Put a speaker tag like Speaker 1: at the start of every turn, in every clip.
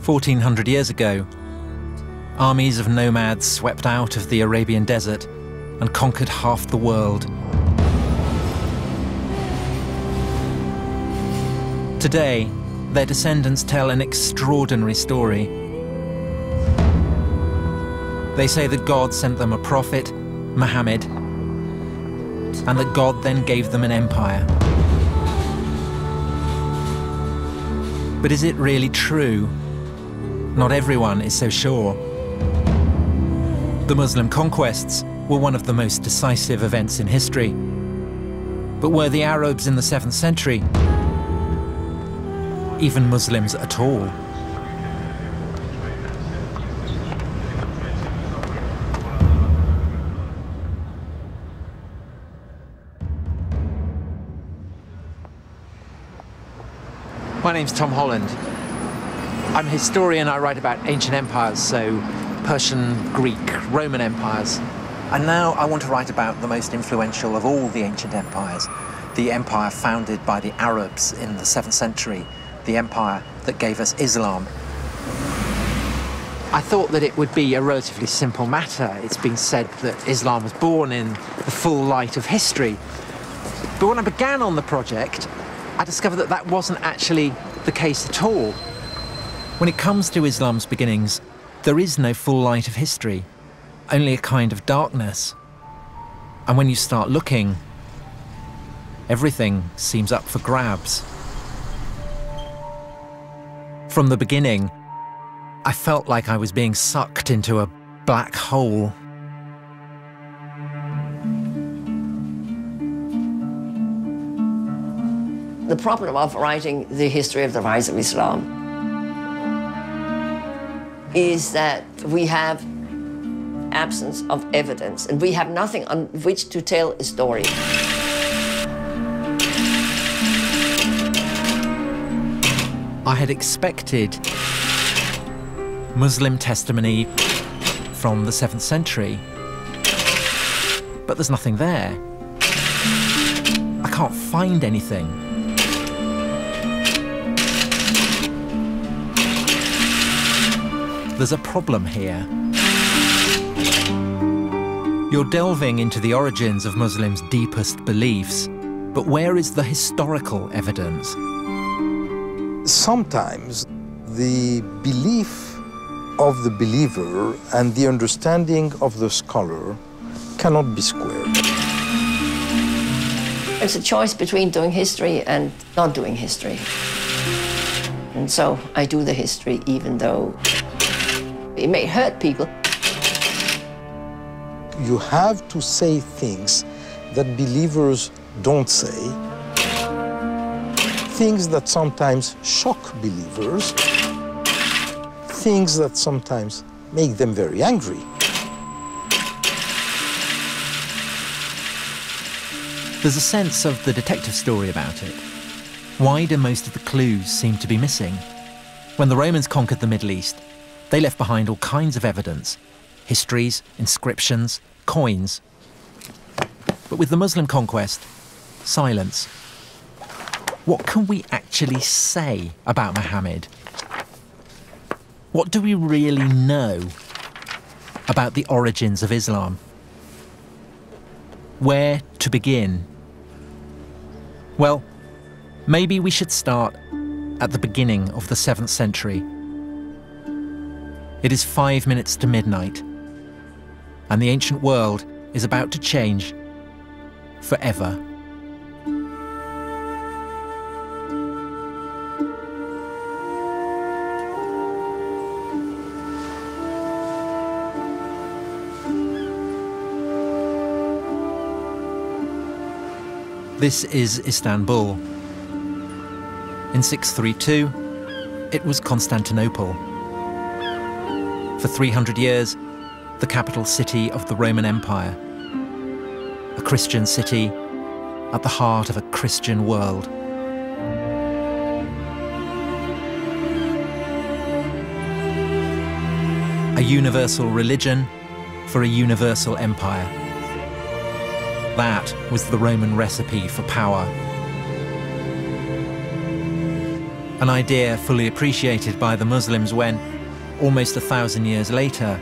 Speaker 1: 1400 years ago, armies of nomads swept out of the Arabian desert and conquered half the world. Today, their descendants tell an extraordinary story. They say that God sent them a prophet, Muhammad, and that God then gave them an empire. But is it really true? Not everyone is so sure. The Muslim conquests were one of the most decisive events in history. But were the Arabs in the 7th century even Muslims at all? My name's Tom Holland. I'm a historian. I write about ancient empires, so Persian, Greek, Roman empires. And now I want to write about the most influential of all the ancient empires, the empire founded by the Arabs in the 7th century, the empire that gave us Islam. I thought that it would be a relatively simple matter. It's been said that Islam was born in the full light of history. But when I began on the project, I discovered that that wasn't actually the case at all. When it comes to Islam's beginnings, there is no full light of history, only a kind of darkness. And when you start looking, everything seems up for grabs. From the beginning, I felt like I was being sucked into a black hole.
Speaker 2: The problem of writing the history of the rise of Islam is that we have absence of evidence and we have nothing on which to tell a story.
Speaker 1: I had expected Muslim testimony from the 7th century, but there's nothing there. I can't find anything. There's a problem here. You're delving into the origins of Muslims' deepest beliefs, but where is the historical evidence?
Speaker 3: Sometimes the belief of the believer and the understanding of the scholar cannot be squared.
Speaker 2: It's a choice between doing history and not doing history. And so I do the history even though it may hurt people.
Speaker 3: You have to say things that believers don't say, things that sometimes shock believers, things that sometimes make them very angry.
Speaker 1: There's a sense of the detective story about it. Why do most of the clues seem to be missing? When the Romans conquered the Middle East, they left behind all kinds of evidence, histories, inscriptions, coins. But with the Muslim conquest, silence. What can we actually say about Muhammad? What do we really know about the origins of Islam? Where to begin? Well, maybe we should start at the beginning of the 7th century. It is 5 minutes to midnight, and the ancient world is about to change forever. This is Istanbul. In 632, it was Constantinople. For 300 years, the capital city of the Roman Empire. A Christian city at the heart of a Christian world. A universal religion for a universal empire. That was the Roman recipe for power. an idea fully appreciated by the Muslims when, almost 1,000 years later,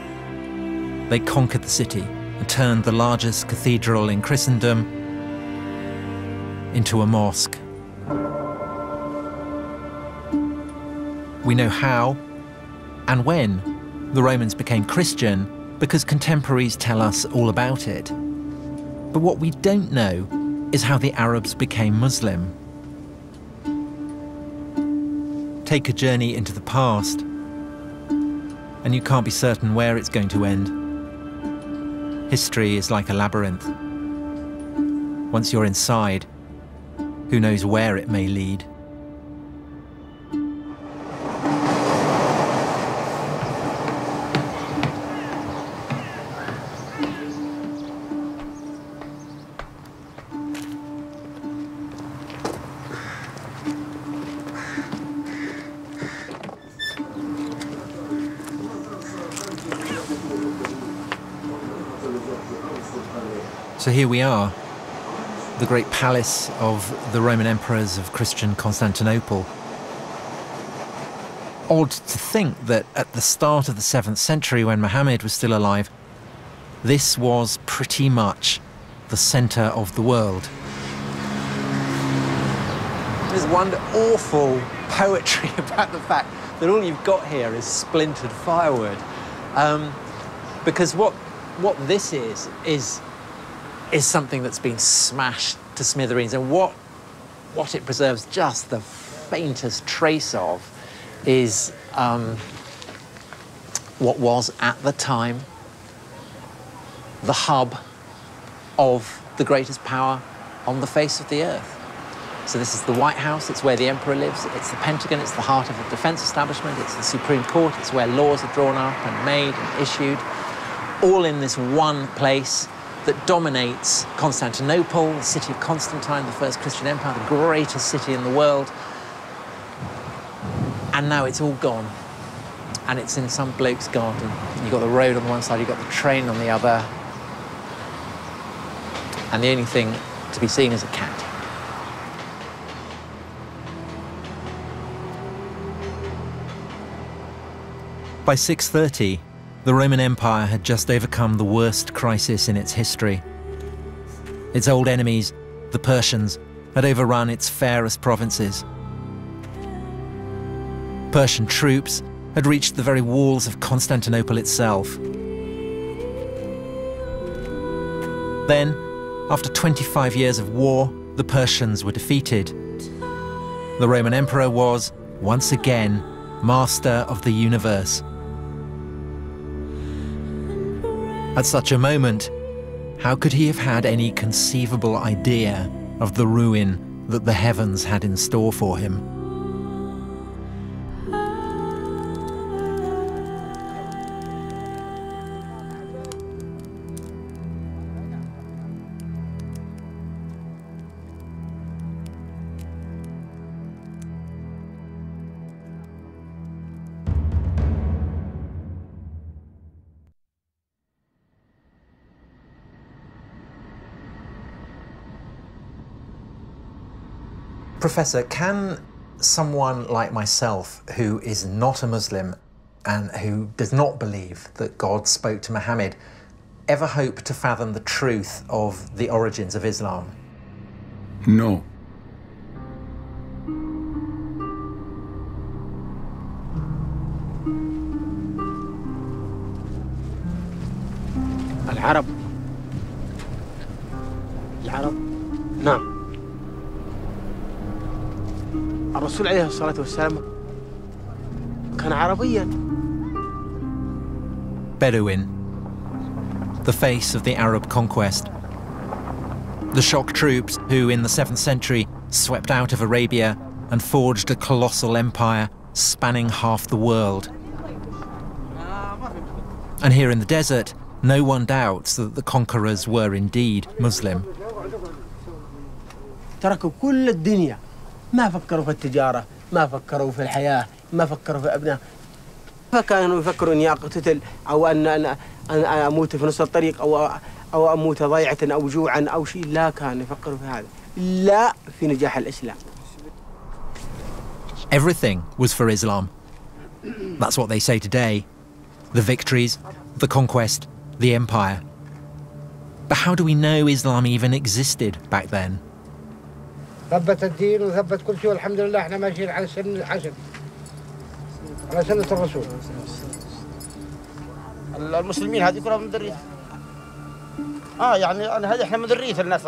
Speaker 1: they conquered the city and turned the largest cathedral in Christendom into a mosque. We know how and when the Romans became Christian because contemporaries tell us all about it. But what we don't know is how the Arabs became Muslim. Take a journey into the past, and you can't be certain where it's going to end. History is like a labyrinth. Once you're inside, who knows where it may lead? So here we are, the great palace of the Roman emperors of Christian Constantinople. Odd to think that at the start of the 7th century, when Muhammad was still alive, this was pretty much the centre of the world. There's one awful poetry about the fact that all you've got here is splintered firewood. Because what this is something that's been smashed to smithereens, and what it preserves just the faintest trace of is what was at the time the hub of the greatest power on the face of the earth. So this is the White House, it's where the emperor lives, it's the Pentagon, it's the heart of the defense establishment, it's the Supreme Court, it's where laws are drawn up and made and issued, all in this one place that dominates Constantinople, the city of Constantine, the first Christian empire, the greatest city in the world. And now it's all gone. And it's in some bloke's garden. You've got the road on the one side, you've got the train on the other. And the only thing to be seen is a cat. By 630, the Roman Empire had just overcome the worst crisis in its history. Its old enemies, the Persians, had overrun its fairest provinces. Persian troops had reached the very walls of Constantinople itself. Then, after 25 years of war, the Persians were defeated. The Roman Emperor was, once again, master of the universe. At such a moment, how could he have had any conceivable idea of the ruin that the heavens had in store for him? Professor, can someone like myself who is not a Muslim and who does not believe that God spoke to Muhammad ever hope to fathom the truth of the origins of Islam?
Speaker 4: No.
Speaker 5: العرب نعم الرسول عليه الصلاة والسلام كان عربيا.
Speaker 1: Bedouin, the face of the Arab conquest. The shock troops who, in the 7th century, swept out of Arabia and forged a colossal empire spanning half the world. And here in the desert, no one doubts that the conquerors were indeed Muslim.
Speaker 5: تركوا كل الدنيا، ما فكروا في التجارة، ما فكروا في الحياة، ما فكروا في أبناء. فكانوا يفكروا إني أقتتل أو أن أموت في نص الطريق أو أموت ضيعة أو جوعا أو شيء. لا كانوا يفكروا في هذا، لا في نجاح الإسلام.
Speaker 1: Everything was for Islam. That's what they say today. The victories, the conquest, the empire. But how do we know Islam even existed back then?
Speaker 6: ثبت الدين وثبت كل شيء والحمد لله احنا ماشيين على سنة العشر على سنة الرسول. المسلمين هذه كلها من ذرية. يعني هذه احنا من ذرية الناس.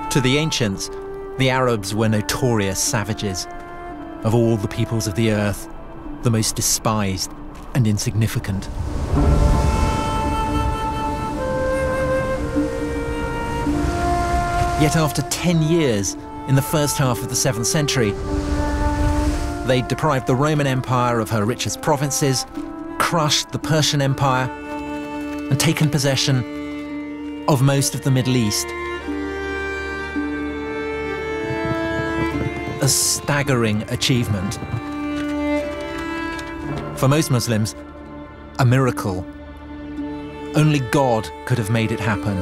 Speaker 1: To the ancients, the Arabs were notorious savages. Of all the peoples of the earth, the most despised and insignificant. Yet after 10 years, in the first half of the 7th century, they deprived the Roman Empire of her richest provinces, crushed the Persian Empire, and taken possession of most of the Middle East. A staggering achievement. For most Muslims, a miracle. Only God could have made it happen.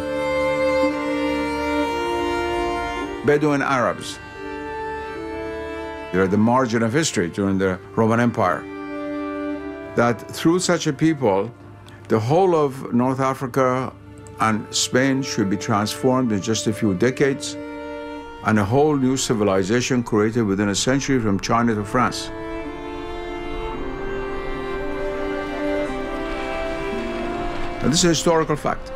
Speaker 4: Bedouin Arabs, they're the margin of history during the Roman Empire. That through such a people, the whole of North Africa and Spain should be transformed in just a few decades, and a whole new civilization created within a century from China to France. And this is a historical fact.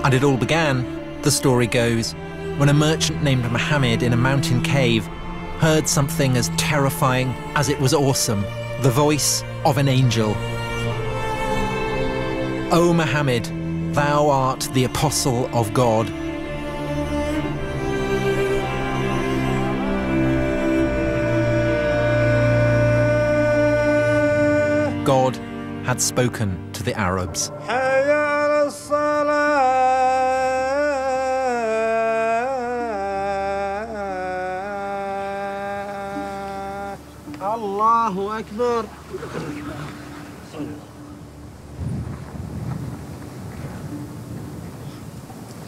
Speaker 1: And it all began, the story goes, when a merchant named Muhammad in a mountain cave heard something as terrifying as it was awesome, the voice of an angel. O Muhammad, thou art the apostle of God. God had spoken to the Arabs.
Speaker 5: Allahu Akbar.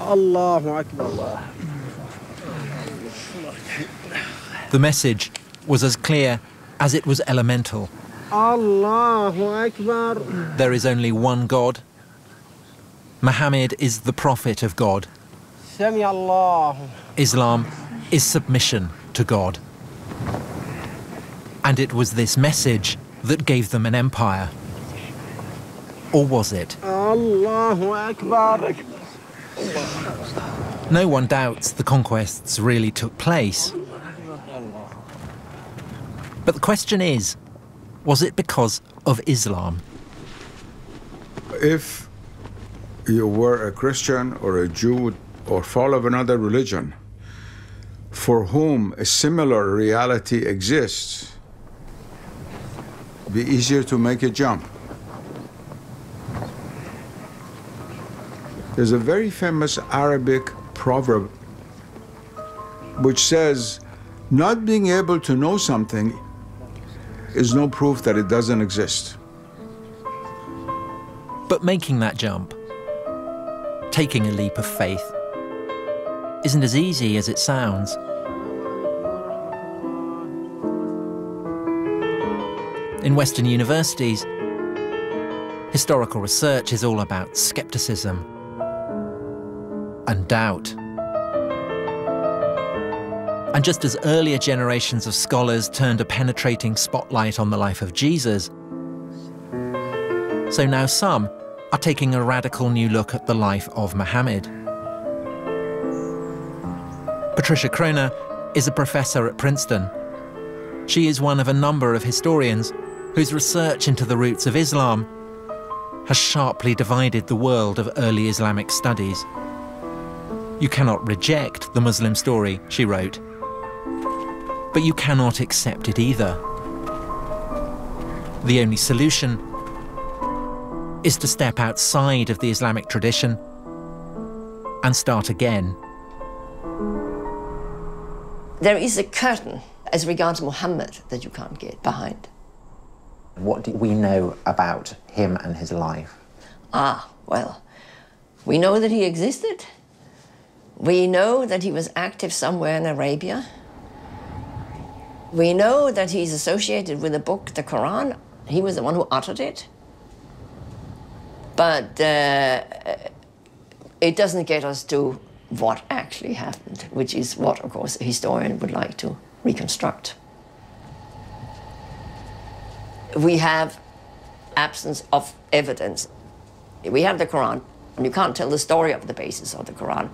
Speaker 5: Allahu Akbar.
Speaker 1: The message was as clear as it was elemental.
Speaker 5: Allahu Akbar.
Speaker 1: There is only one God. Muhammad is the prophet of God.
Speaker 5: Sami Allah.
Speaker 1: Islam is submission to God. And it was this message that gave them an empire. Or was it?
Speaker 5: Allahu Akbar.
Speaker 1: No one doubts the conquests really took place. But the question is, was it because of Islam?
Speaker 4: If you were a Christian or a Jew or follow another religion for whom a similar reality exists, it'd be easier to make a jump. There's a very famous Arabic proverb which says, not being able to know something is no proof that it doesn't exist.
Speaker 1: But making that jump, taking a leap of faith, isn't as easy as it sounds. In Western universities, historical research is all about skepticism and doubt. And just as earlier generations of scholars turned a penetrating spotlight on the life of Jesus, so now some are taking a radical new look at the life of Muhammad. Patricia Kroner is a professor at Princeton. She is one of a number of historians whose research into the roots of Islam has sharply divided the world of early Islamic studies. You cannot reject the Muslim story, she wrote, but you cannot accept it either. The only solution is to step outside of the Islamic tradition and start again.
Speaker 2: There is a curtain as regards Muhammad that you can't get behind.
Speaker 1: What do we know about him and his life?
Speaker 2: Well, we know that he existed. We know that he was active somewhere in Arabia. We know that he's associated with the book, the Quran. He was the one who uttered it. But it doesn't get us to what actually happened, which is what, of course, a historian would like to reconstruct. We have absence of evidence. We have the Quran, and you can't tell the story of the basis of the Quran.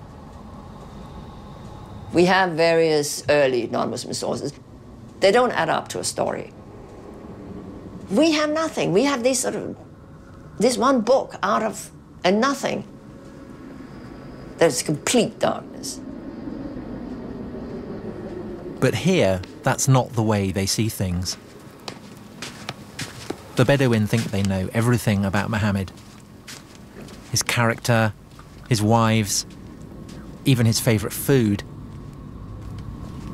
Speaker 2: We have various early non-Muslim sources. They don't add up to a story. We have nothing. We have this this one book out of a nothing. There's complete darkness.
Speaker 1: But here, that's not the way they see things. The Bedouin think they know everything about Muhammad. His character, his wives, even his favorite food.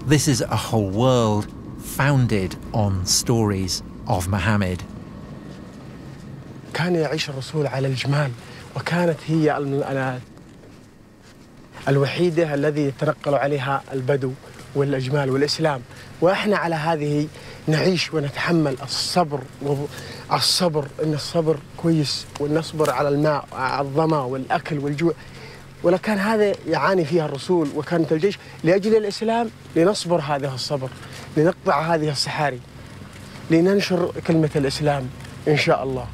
Speaker 1: This is a whole world founded on stories of Muhammad.
Speaker 5: كان يعيش الرسول على الجمال، وكانت هي الوحيدة الذي يتنقل عليها البدو والأجمال والإسلام، وإحنا على هذه نعيش ونتحمل الصبر إن الصبر كويس، ونصبر على الماء على الظما والأكل والجوع. ولكن هذا يعاني فيها الرسول وكانت الجيش لأجل الإسلام، لنصبر هذا الصبر، لنقطع هذه الصحاري، لننشر كلمة الإسلام إن شاء الله.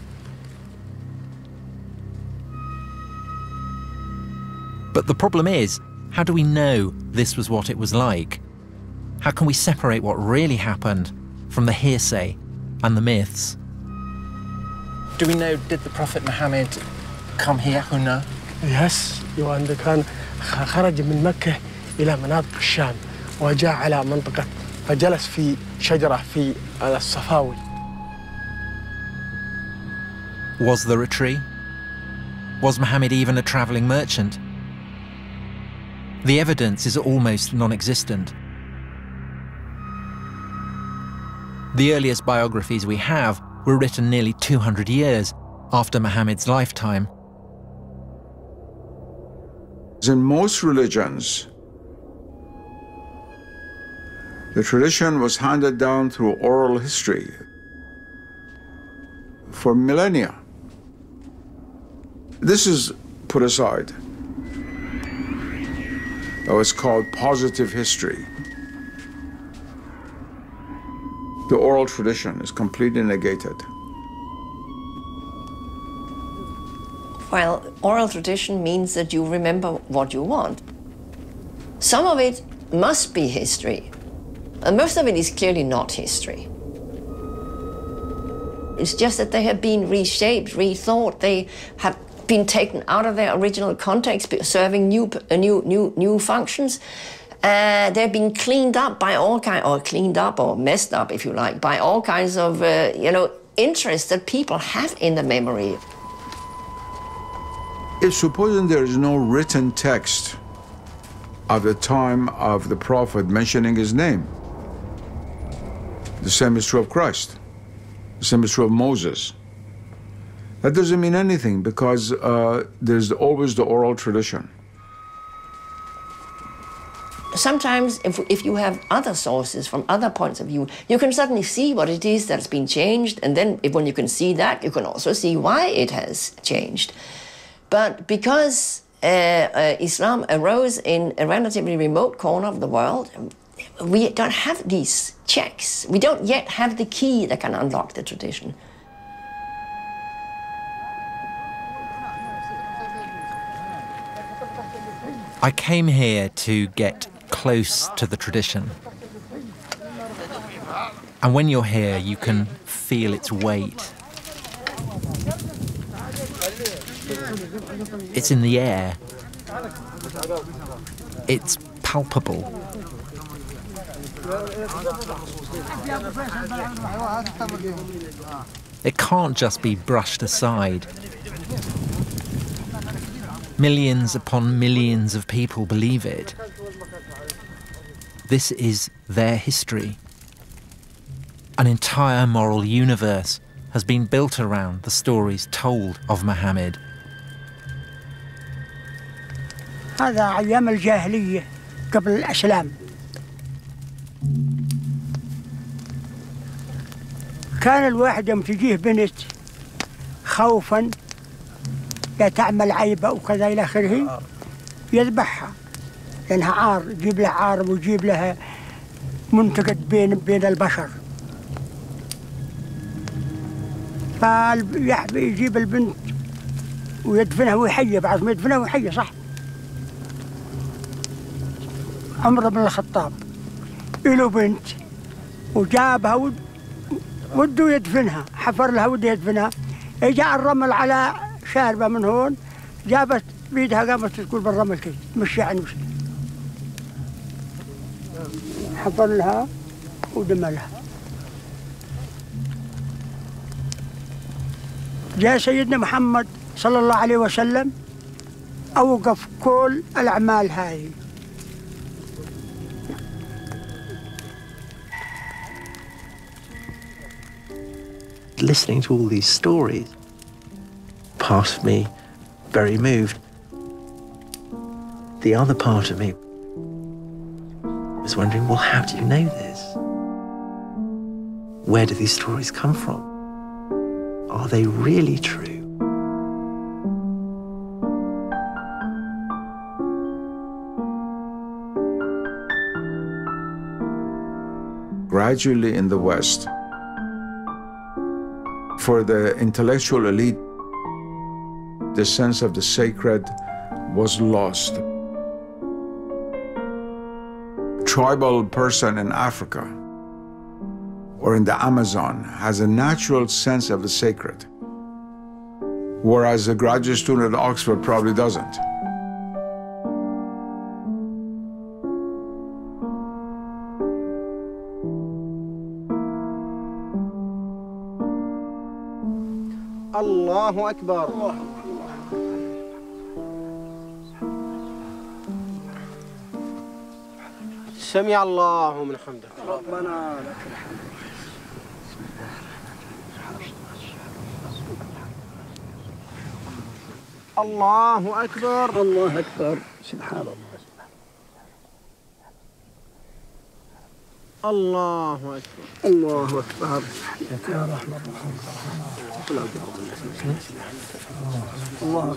Speaker 1: But the problem is, how do we know this was what it was like? How can we separate what really happened from the hearsay and the myths?
Speaker 7: Do we know, did the Prophet Muhammad come here, Huna?
Speaker 5: Yes, وعند كان خرج من مكة إلى مناطق الشام وجاء على منطقة فجلس في شجرة في الصفاوي.
Speaker 1: Was there a tree? Was Muhammad even a travelling merchant? The evidence is almost non-existent. The earliest biographies we have were written nearly 200 years after Muhammad's lifetime.
Speaker 4: In most religions, the tradition was handed down through oral history for millennia. This is put aside. That was called positive history. The oral tradition is completely negated.
Speaker 2: Well, oral tradition means that you remember what you want. Some of it must be history, and most of it is clearly not history. It's just that they have been reshaped, rethought. They have been taken out of their original context, serving new functions. They've been cleaned up by all kinds, or cleaned up or messed up, if you like, by all kinds of interests that people have in the memory.
Speaker 4: If supposing there is no written text of the time of the Prophet mentioning his name, the same is true of Christ, the same is true of Moses. That doesn't mean anything because there's always the oral tradition.
Speaker 2: Sometimes if you have other sources from other points of view, you can suddenly see what it is that's been changed, and then when you can see that, you can also see why it has changed. But because Islam arose in a relatively remote corner of the world, we don't have these checks. We don't yet have the key that can unlock the tradition.
Speaker 1: I came here to get close to the tradition. And when you're here, you can feel its weight. It's in the air. It's palpable. It can't just be brushed aside. Millions upon millions of people believe it. This is their history. An entire moral universe has been built around the stories told of Muhammad.
Speaker 8: هذا أيام الجاهلية قبل الإسلام. كان الواحد يوم تجيه بنت خوفا لا تعمل عيبة وكذا إلى آخره يذبحها، لأنها عار، يجيب لها عار ويجيب لها منتقد بين البشر. فيجيب البنت ويدفنها ويحيى، بعد ما يدفنها ويحيى صح. عمر بن الخطاب له بنت وجابها وده يدفنها، حفر لها وده يدفنها، جاء الرمل على شاربة من هون، جابت بيدها قامت تقول بالرمل كذا مشي عن مشي، حفر لها ودملها. جاء سيدنا محمد صلى الله عليه وسلم أوقف كل الأعمال هذه.
Speaker 9: Listening to all these stories, part of me very moved. The other part of me was wondering, well, how do you know this? Where do these stories come from? Are they really true?
Speaker 4: Gradually in the West, for the intellectual elite, the sense of the sacred was lost. A tribal person in Africa or in the Amazon has a natural sense of the sacred, whereas a graduate student at Oxford probably doesn't.
Speaker 5: الله أكبر. سمع الله من حمده. ربنا لك الحمد. الله أكبر. الله أكبر. سبحان الله. الله أكبر. الله أكبر. يا رحمة الله. الله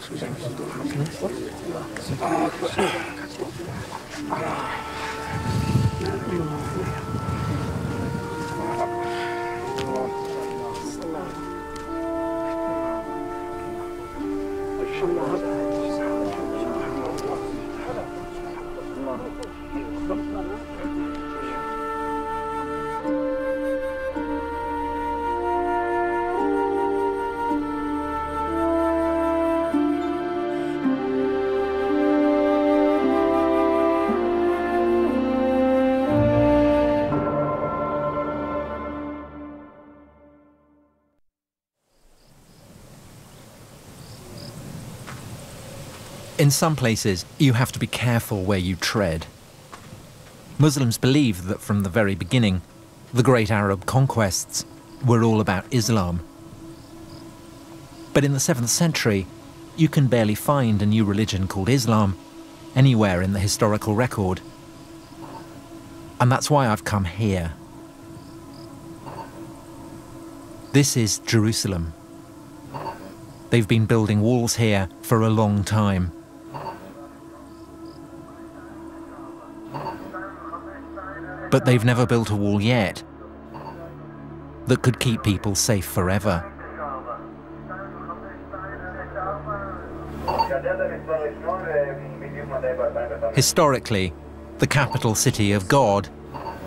Speaker 1: In some places, you have to be careful where you tread. Muslims believe that from the very beginning, the great Arab conquests were all about Islam. But in the 7th century, you can barely find a new religion called Islam anywhere in the historical record. And that's why I've come here. This is Jerusalem. They've been building walls here for a long time. But they've never built a wall yet that could keep people safe forever. Historically, the capital city of God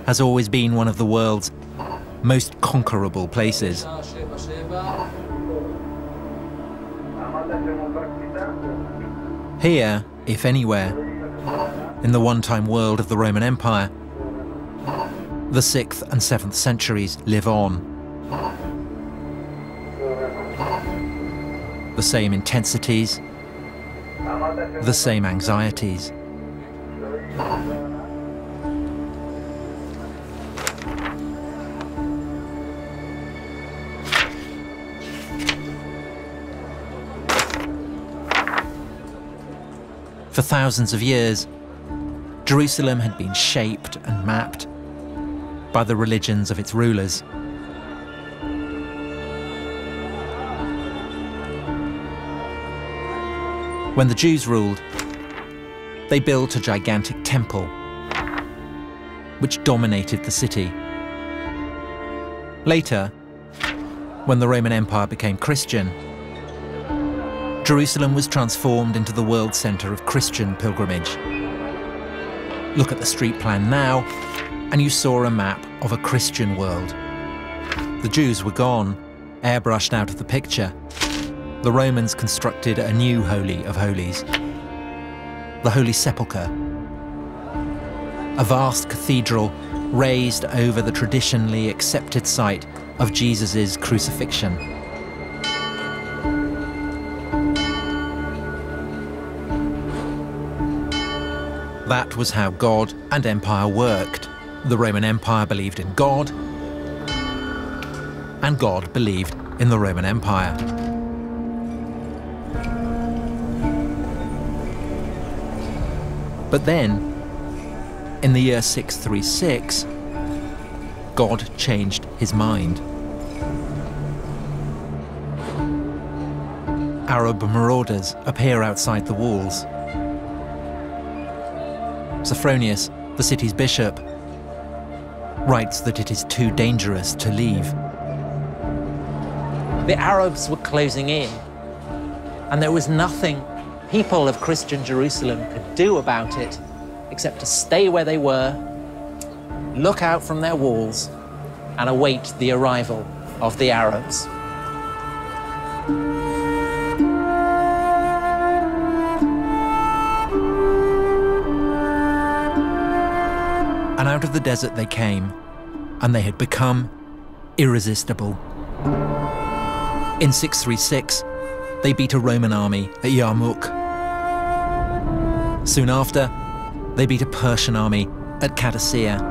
Speaker 1: has always been one of the world's most conquerable places. Here, if anywhere, in the one-time world of the Roman Empire, the 6th and 7th centuries live on. The same intensities, the same anxieties. For thousands of years, Jerusalem had been shaped and mapped by the religions of its rulers. When the Jews ruled, they built a gigantic temple which dominated the city. Later, when the Roman Empire became Christian, Jerusalem was transformed into the world centre of Christian pilgrimage. Look at the street plan now, and you saw a map of a Christian world. The Jews were gone, airbrushed out of the picture. The Romans constructed a new Holy of Holies, the Holy Sepulchre, a vast cathedral raised over the traditionally accepted site of Jesus' crucifixion. That was how God and empire worked. The Roman Empire believed in God, and God believed in the Roman Empire. But then, in the year 636, God changed his mind. Arab marauders appear outside the walls. Sophronius, the city's bishop, writes that it is too dangerous to leave. The Arabs were closing in, and there was nothing people of Christian Jerusalem could do about it except to stay where they were, look out from their walls, and await the arrival of the Arabs. And out of the desert they came, and they had become irresistible. In 636, they beat a Roman army at Yarmouk. Soon after, they beat a Persian army at Qadisiyah.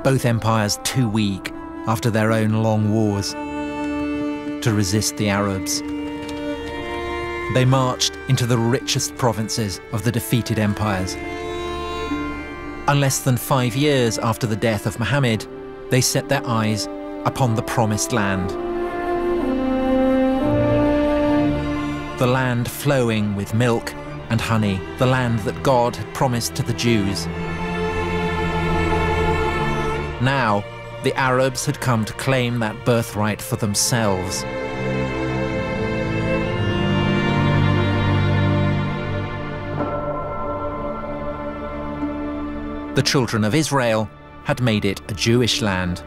Speaker 1: Both empires too weak after their own long wars to resist the Arabs. They marched into the richest provinces of the defeated empires. And less than 5 years after the death of Muhammad, they set their eyes upon the Promised Land. The land flowing with milk and honey, the land that God had promised to the Jews. Now, the Arabs had come to claim that birthright for themselves. The children of Israel had made it a Jewish land.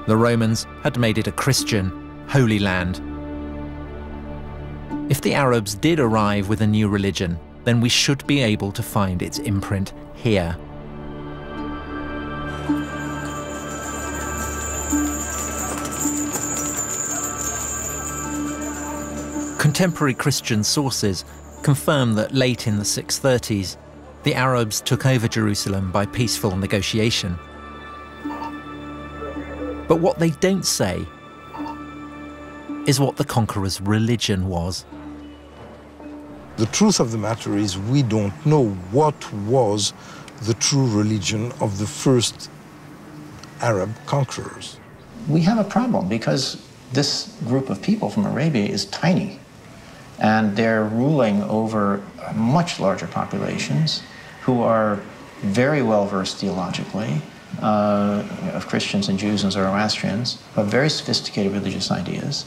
Speaker 1: The Romans had made it a Christian, holy land. If the Arabs did arrive with a new religion, then we should be able to find its imprint here. Contemporary Christian sources confirm that late in the 630s, the Arabs took over Jerusalem by peaceful negotiation. But what they don't say is what the conqueror's religion was.
Speaker 3: The truth of the matter is we don't know what was the true religion of the first Arab conquerors.
Speaker 10: We have a problem because this group of people from Arabia is tiny, and they're ruling over much larger populations who are very well versed theologically, of Christians and Jews and Zoroastrians, but very sophisticated religious ideas.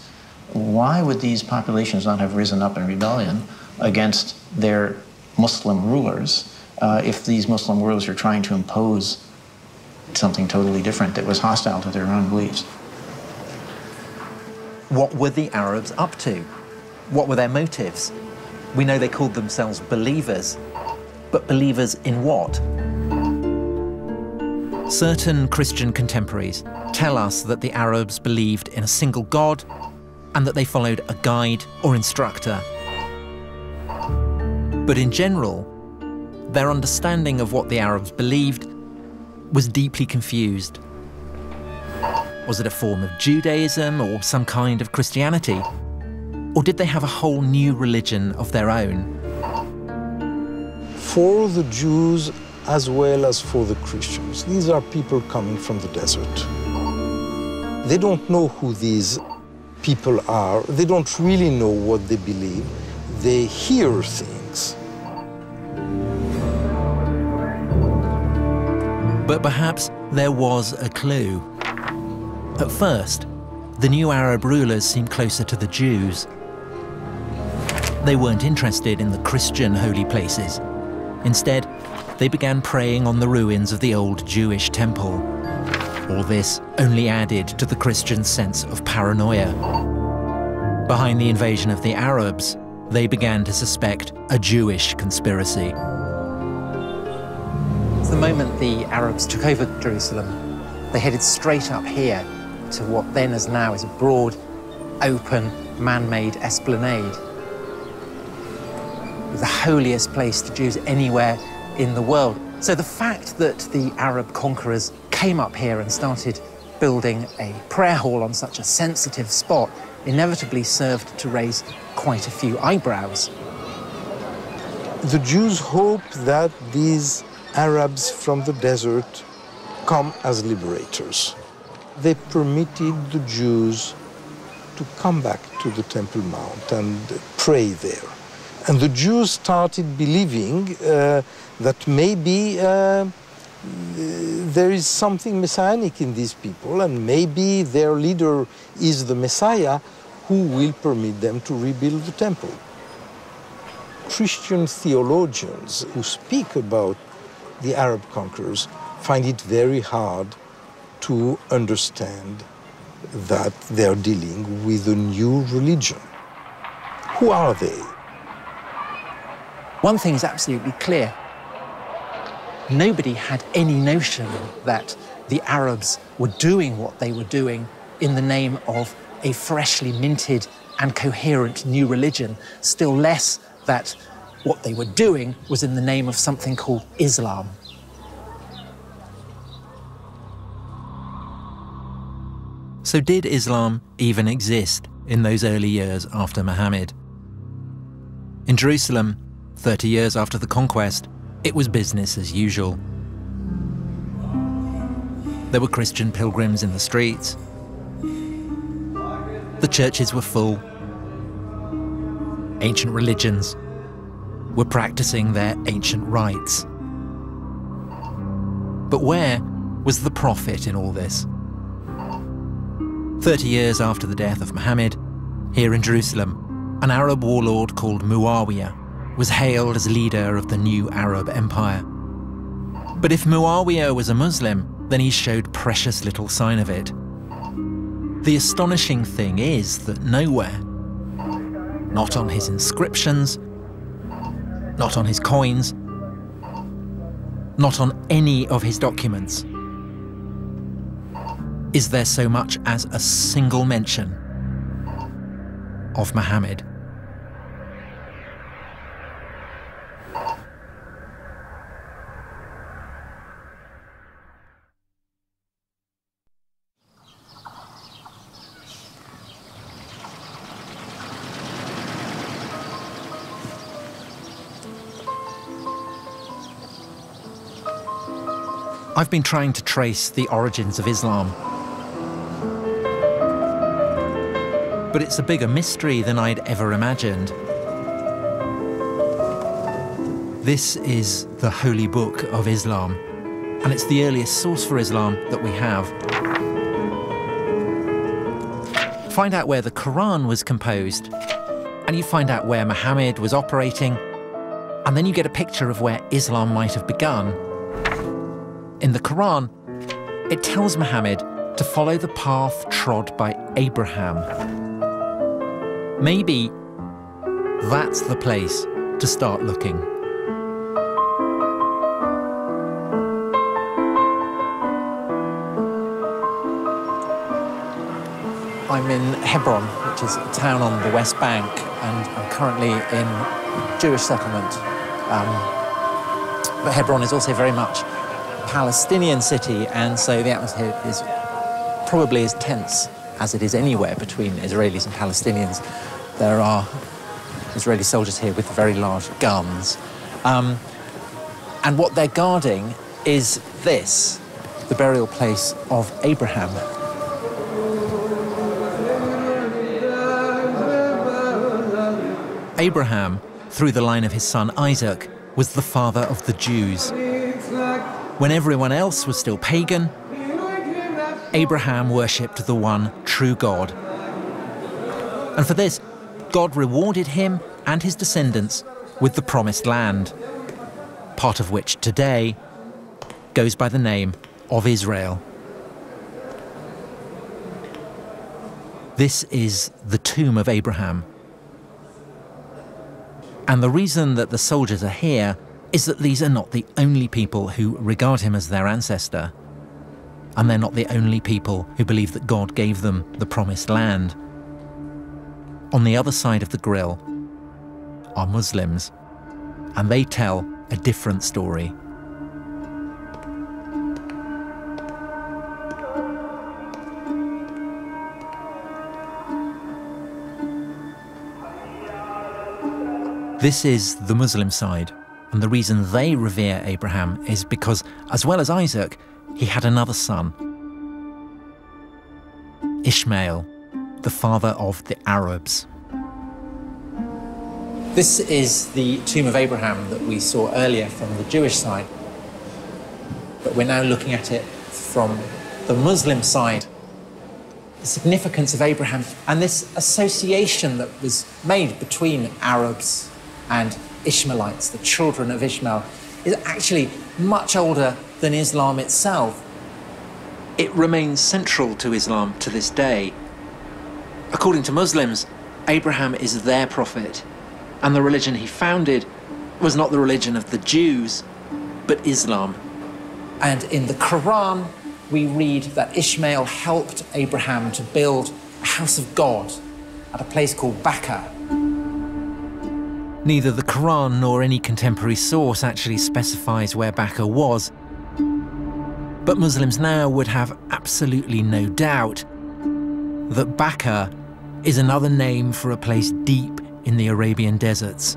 Speaker 10: Why would these populations not have risen up in rebellion against their Muslim rulers if these Muslim rulers are trying to impose something totally different that was hostile to their own beliefs?
Speaker 1: What were the Arabs up to? What were their motives? We know they called themselves believers, but believers in what? Certain Christian contemporaries tell us that the Arabs believed in a single God and that they followed a guide or instructor. But in general, their understanding of what the Arabs believed was deeply confused. Was it a form of Judaism or some kind of Christianity? Or did they have a whole new religion of their own?
Speaker 3: for the Jews as well as for the Christians. These are people coming from the desert. They don't know who these people are. They don't really know what they believe. They hear things.
Speaker 1: But perhaps there was a clue. At first, the new Arab rulers seemed closer to the Jews. They weren't interested in the Christian holy places. Instead, they began praying on the ruins of the old Jewish temple. All this only added to the Christians' sense of paranoia. Behind the invasion of the Arabs, they began to suspect a Jewish conspiracy.
Speaker 7: The moment the Arabs took over Jerusalem, they headed straight up here to what then as now is a broad, open, man-made esplanade. The holiest place to Jews anywhere in the world. So the fact that the Arab conquerors came up here and started building a prayer hall on such a sensitive spot inevitably served to raise quite a few eyebrows.
Speaker 3: The Jews hope that these Arabs from the desert come as liberators. They permitted the Jews to come back to the Temple Mount and pray there. And the Jews started believing that maybe there is something messianic in these people, and maybe their leader is the Messiah who will permit them to rebuild the temple. Christian theologians who speak about the Arab conquerors find it very hard to understand that they're dealing with a new religion. Who are they?
Speaker 7: One thing is absolutely clear. Nobody had any notion that the Arabs were doing what they were doing in the name of a freshly minted and coherent new religion, still less that what they were doing was in the name of something called Islam.
Speaker 1: So did Islam even exist in those early years after Muhammad? In Jerusalem, 30 years after the conquest, it was business as usual. There were Christian pilgrims in the streets. The churches were full. Ancient religions were practicing their ancient rites. But where was the prophet in all this? 30 years after the death of Muhammad, here in Jerusalem, an Arab warlord called Muawiyah was hailed as leader of the new Arab Empire. But if Muawiyah was a Muslim, then he showed precious little sign of it. The astonishing thing is that nowhere, not on his inscriptions, not on his coins, not on any of his documents, is there so much as a single mention of Muhammad. I've been trying to trace the origins of Islam. But it's a bigger mystery than I'd ever imagined. This is the Holy Book of Islam, and it's the earliest source for Islam that we have. Find out where the Quran was composed, and you find out where Muhammad was operating, and then you get a picture of where Islam might have begun. In the Quran, it tells Muhammad to follow the path trod by Abraham. Maybe that's the place to start looking.
Speaker 7: I'm in Hebron, which is a town on the West Bank, and I'm currently in a Jewish settlement. But Hebron is also very much a Palestinian city, and so the atmosphere is probably as tense as it is anywhere between Israelis and Palestinians. There are Israeli soldiers here with very large guns. And what they're guarding is this, the burial place of Abraham.
Speaker 1: Abraham, through the line of his son Isaac, was the father of the Jews. When everyone else was still pagan, Abraham worshipped the one true God. And for this, God rewarded him and his descendants with the promised land, part of which today goes by the name of Israel. This is the tomb of Abraham. And the reason that the soldiers are here is that these are not the only people who regard him as their ancestor. And they're not the only people who believe that God gave them the promised land. On the other side of the grill are Muslims, and they tell a different story. This is the Muslim side, and the reason they revere Abraham is because, as well as Isaac, he had another son, Ishmael, the father of the Arabs.
Speaker 7: This is the tomb of Abraham that we saw earlier from the Jewish side, but we're now looking at it from the Muslim side. The significance of Abraham and this association that was made between Arabs and Ishmaelites, the children of Ishmael, is actually much older than Islam itself.
Speaker 1: It remains central to Islam to this day. According to Muslims, Abraham is their prophet, and the religion he founded was not the religion of the Jews, but Islam.
Speaker 7: And in the Quran, we read that Ishmael helped Abraham to build a house of God at a place called Bahasa.
Speaker 1: Neither the Quran nor any contemporary source actually specifies where Bahasa was, but Muslims now would have absolutely no doubt that Bahasa is another name for a place deep in the Arabian deserts.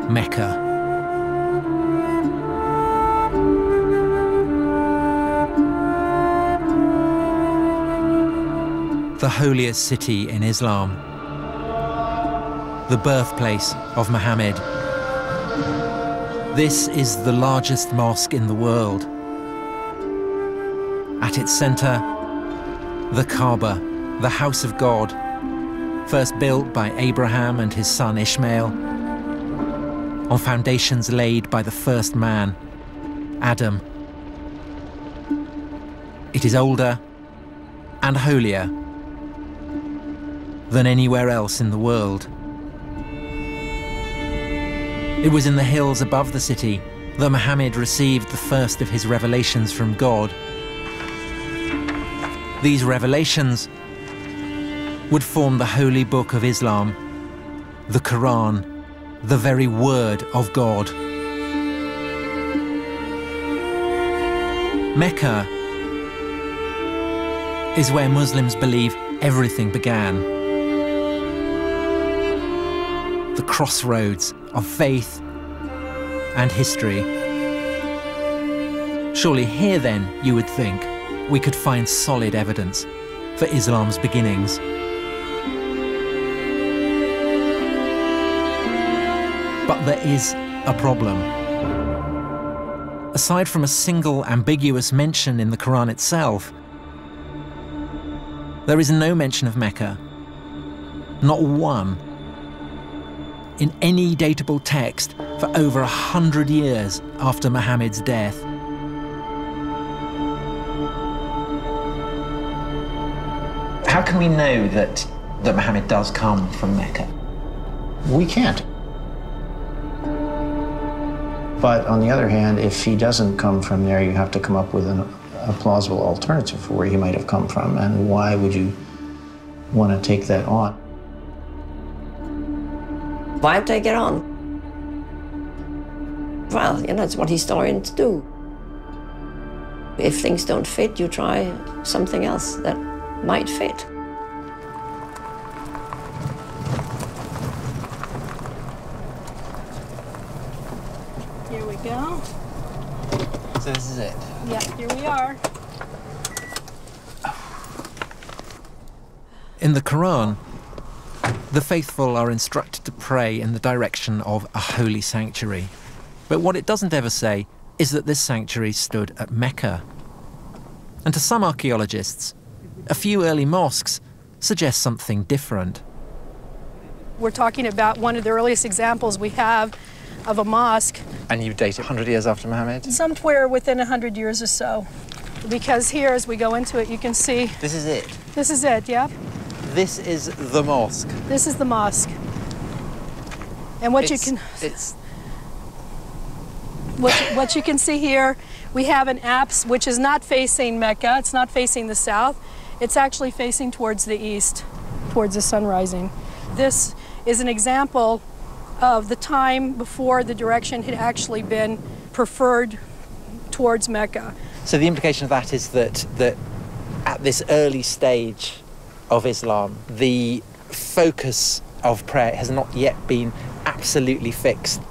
Speaker 1: Mecca. The holiest city in Islam, the birthplace of Muhammad. This is the largest mosque in the world. At its center, the Kaaba, the house of God, first built by Abraham and his son Ishmael, on foundations laid by the first man, Adam. It is older and holier than anywhere else in the world. It was in the hills above the city that Muhammad received the first of his revelations from God. These revelations would form the holy book of Islam, the Quran, the very word of God. Mecca is where Muslims believe everything began. The crossroads of faith and history. Surely here then, you would think, we could find solid evidence for Islam's beginnings. But there is a problem. Aside from a single ambiguous mention in the Quran itself, there is no mention of Mecca, not one, in any datable text for over 100 years after Muhammad's death.
Speaker 10: How can we know that Muhammad does come from Mecca? We can't. But on the other hand, if he doesn't come from there, you have to come up with a plausible alternative for where he might have come from, and why would you want to take that on?
Speaker 2: Why take it on? Well, you know, it's what historians do. If things don't fit, you try something else that might fit.
Speaker 11: Here we go.
Speaker 1: So this is it?
Speaker 11: Yeah, here we are.
Speaker 1: In the Quran, the faithful are instructed to pray in the direction of a holy sanctuary. But what it doesn't ever say is that this sanctuary stood at Mecca. And to some archaeologists, a few early mosques suggest something different.
Speaker 11: We're talking about one of the earliest examples we have of a mosque.
Speaker 1: And you date it 100 years after Muhammad?
Speaker 11: Somewhere within 100 years or so. Because here, as we go into it, you can see...
Speaker 1: This is it?
Speaker 11: This is it, yeah.
Speaker 1: This is the mosque?
Speaker 11: This is the mosque. And what what you can see here, we have an apse which is not facing Mecca. It's not facing the south. It's actually facing towards the east, towards the sun rising. This is an example of the time before the direction had actually been preferred towards Mecca.
Speaker 1: So the implication of that is that at this early stage of Islam, the focus of prayer has not yet been absolutely fixed.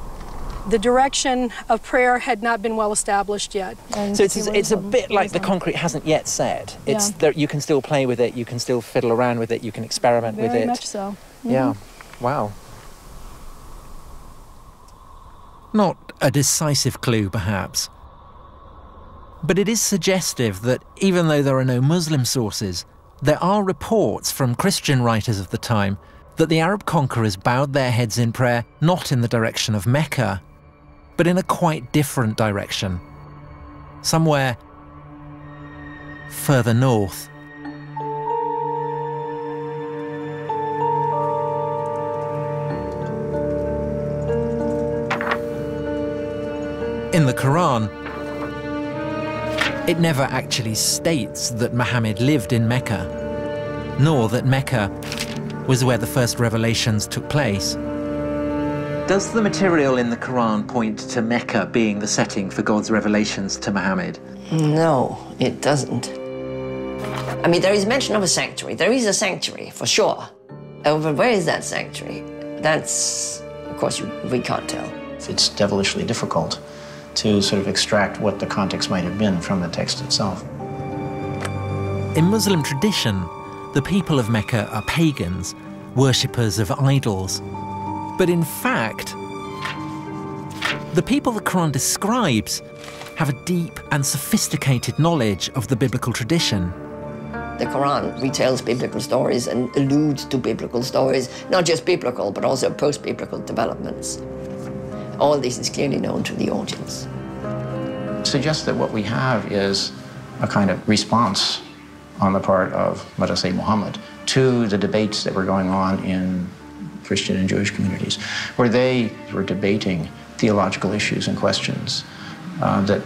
Speaker 11: The direction of prayer had not been well established yet. And
Speaker 1: so it's a bit like the concrete hasn't yet set. It's that you can still play with it, you can still fiddle around with it, you can experiment with it.
Speaker 11: Very much so. Mm-hmm.
Speaker 1: Yeah. Wow. Not a decisive clue, perhaps. But it is suggestive that even though there are no Muslim sources, there are reports from Christian writers of the time that the Arab conquerors bowed their heads in prayer not in the direction of Mecca, but in a quite different direction, somewhere further north. In the Quran, it never actually states that Muhammad lived in Mecca, nor that Mecca was where the first revelations took place. Does the material in the Quran point to Mecca being the setting for God's revelations to Muhammad?
Speaker 2: No, it doesn't. I mean, there is mention of a sanctuary. There is a sanctuary, for sure. But where is that sanctuary? That's, of course, we can't tell.
Speaker 10: It's devilishly difficult to sort of extract what the context might have been from the text itself.
Speaker 1: In Muslim tradition, the people of Mecca are pagans, worshippers of idols. But in fact, the people the Quran describes have a deep and sophisticated knowledge of the biblical tradition.
Speaker 2: The Quran retells biblical stories and alludes to biblical stories, not just biblical, but also post-biblical developments. All this is clearly known to the audience.
Speaker 10: It suggests that what we have is a kind of response on the part of, let us say, Muhammad, to the debates that were going on in Christian and Jewish communities, where they were debating theological issues and questions that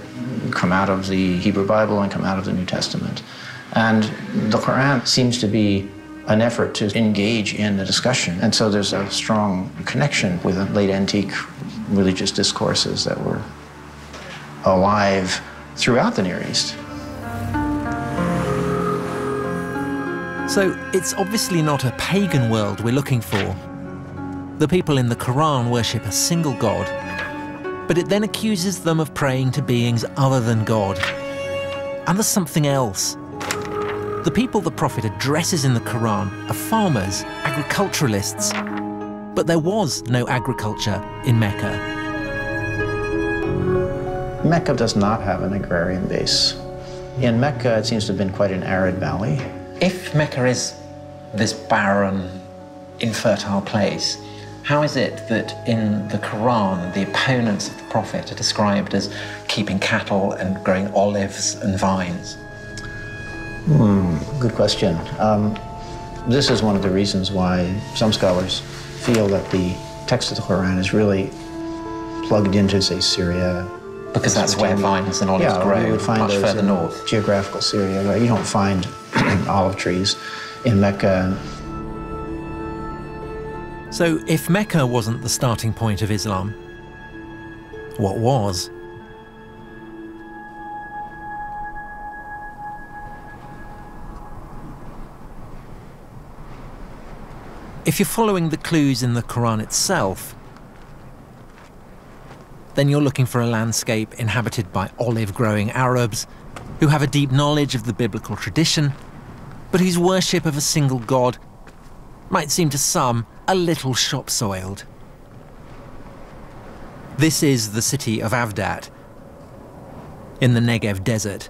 Speaker 10: come out of the Hebrew Bible and come out of the New Testament. And the Quran seems to be an effort to engage in the discussion. And so there's a strong connection with the late antique religious discourses that were alive throughout the Near East.
Speaker 1: So it's obviously not a pagan world we're looking for. The people in the Quran worship a single God, but it then accuses them of praying to beings other than God. And there's something else. The people the Prophet addresses in the Quran are farmers, agriculturalists, but there was no agriculture in Mecca.
Speaker 10: Mecca does not have an agrarian base. In Mecca, it seems to have been quite an arid valley.
Speaker 1: If Mecca is this barren, infertile place, how is it that in the Quran, the opponents of the Prophet are described as keeping cattle and growing olives and vines?
Speaker 10: Good question. This is one of the reasons why some scholars feel that the text of the Quran is really plugged into, say, Syria.
Speaker 1: Because that's where vines and olives grow,
Speaker 10: you would find
Speaker 1: much further north.
Speaker 10: Geographical Syria, right? You don't find olive trees in Mecca.
Speaker 1: So if Mecca wasn't the starting point of Islam, what was? If you're following the clues in the Quran itself, then you're looking for a landscape inhabited by olive-growing Arabs who have a deep knowledge of the biblical tradition, but whose worship of a single god might seem to some a little shop-soiled. This is the city of Avdat, in the Negev desert.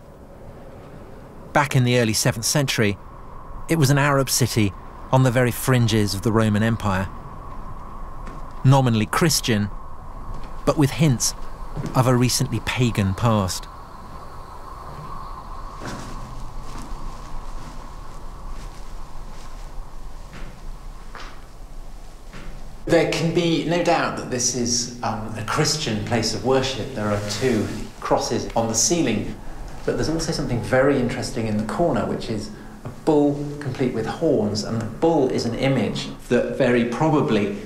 Speaker 1: Back in the early 7th century, it was an Arab city on the very fringes of the Roman Empire. Nominally Christian, but with hints of a recently pagan past. There can be no doubt that this is a Christian place of worship. There are 2 crosses on the ceiling, but there's also something very interesting in the corner, which is a bull complete with horns, and the bull is an image that very probably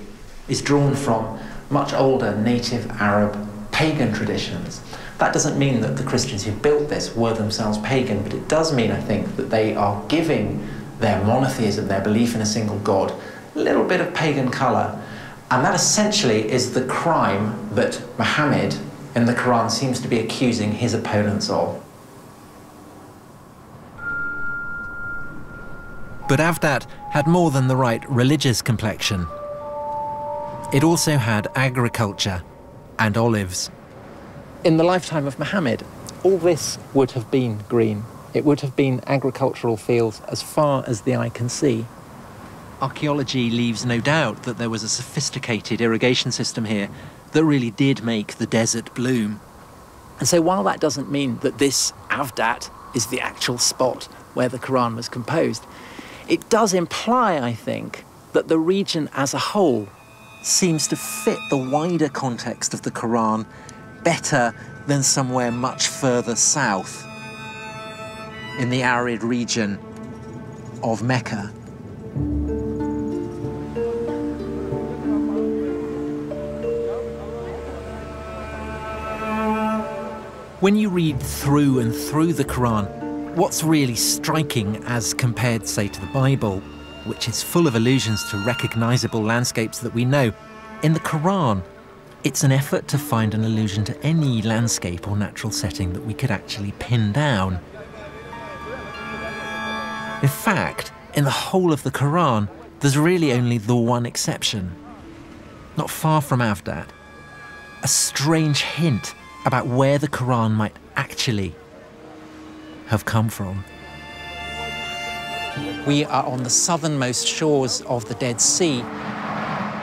Speaker 1: is drawn from much older native Arab pagan traditions. That doesn't mean that the Christians who built this were themselves pagan, but it does mean, I think, that they are giving their monotheism, their belief in a single god, a little bit of pagan colour. And that essentially is the crime that Muhammad in the Quran seems to be accusing his opponents of. But Avdat had more than the right religious complexion. It also had agriculture and olives. In the lifetime of Muhammad, all this would have been green. It would have been agricultural fields as far as the eye can see. Archaeology leaves no doubt that there was a sophisticated irrigation system here that really did make the desert bloom. And so while that doesn't mean that this Avdat is the actual spot where the Quran was composed, it does imply, I think, that the region as a whole seems to fit the wider context of the Quran better than somewhere much further south, in the arid region of Mecca. When you read through and through the Quran, what's really striking as compared, say, to the Bible, which is full of allusions to recognizable landscapes that we know, in the Quran, it's an effort to find an allusion to any landscape or natural setting that we could actually pin down. In fact, in the whole of the Quran, there's really only the one exception. Not far from Avdat, a strange hint about where the Quran might actually have come from. We are on the southernmost shores of the Dead Sea,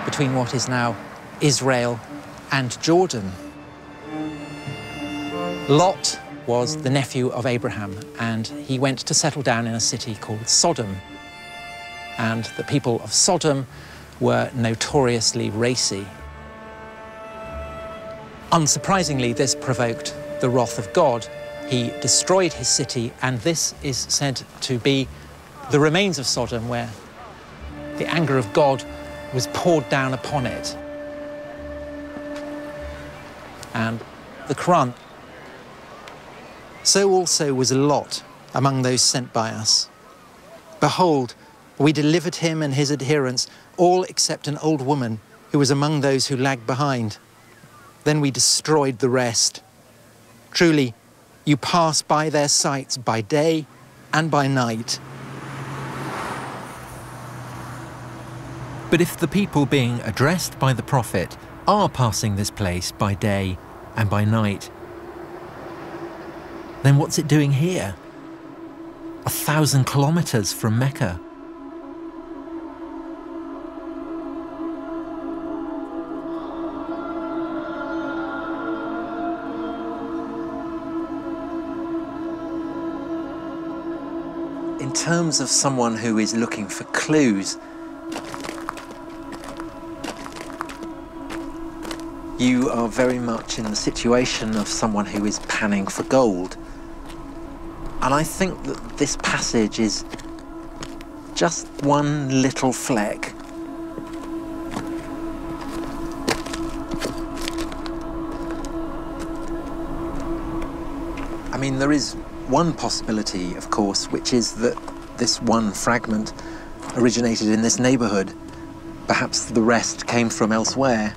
Speaker 1: between what is now Israel and Jordan. Lot was the nephew of Abraham, and he went to settle down in a city called Sodom. And the people of Sodom were notoriously racy. Unsurprisingly, this provoked the wrath of God. He destroyed his city, and this is said to be the remains of Sodom, where the anger of God was poured down upon it. And the Quran. So also was Lot among those sent by us. Behold, we delivered him and his adherents, all except an old woman who was among those who lagged behind. Then we destroyed the rest. Truly, you pass by their sites by day and by night. But if the people being addressed by the prophet are passing this place by day and by night, then what's it doing here? 1,000 kilometers from Mecca. In terms of someone who is looking for clues, you are very much in the situation of someone who is panning for gold. And I think that this passage is just one little fleck. I mean, there is one possibility, of course, which is that this one fragment originated in this neighborhood. Perhaps the rest came from elsewhere.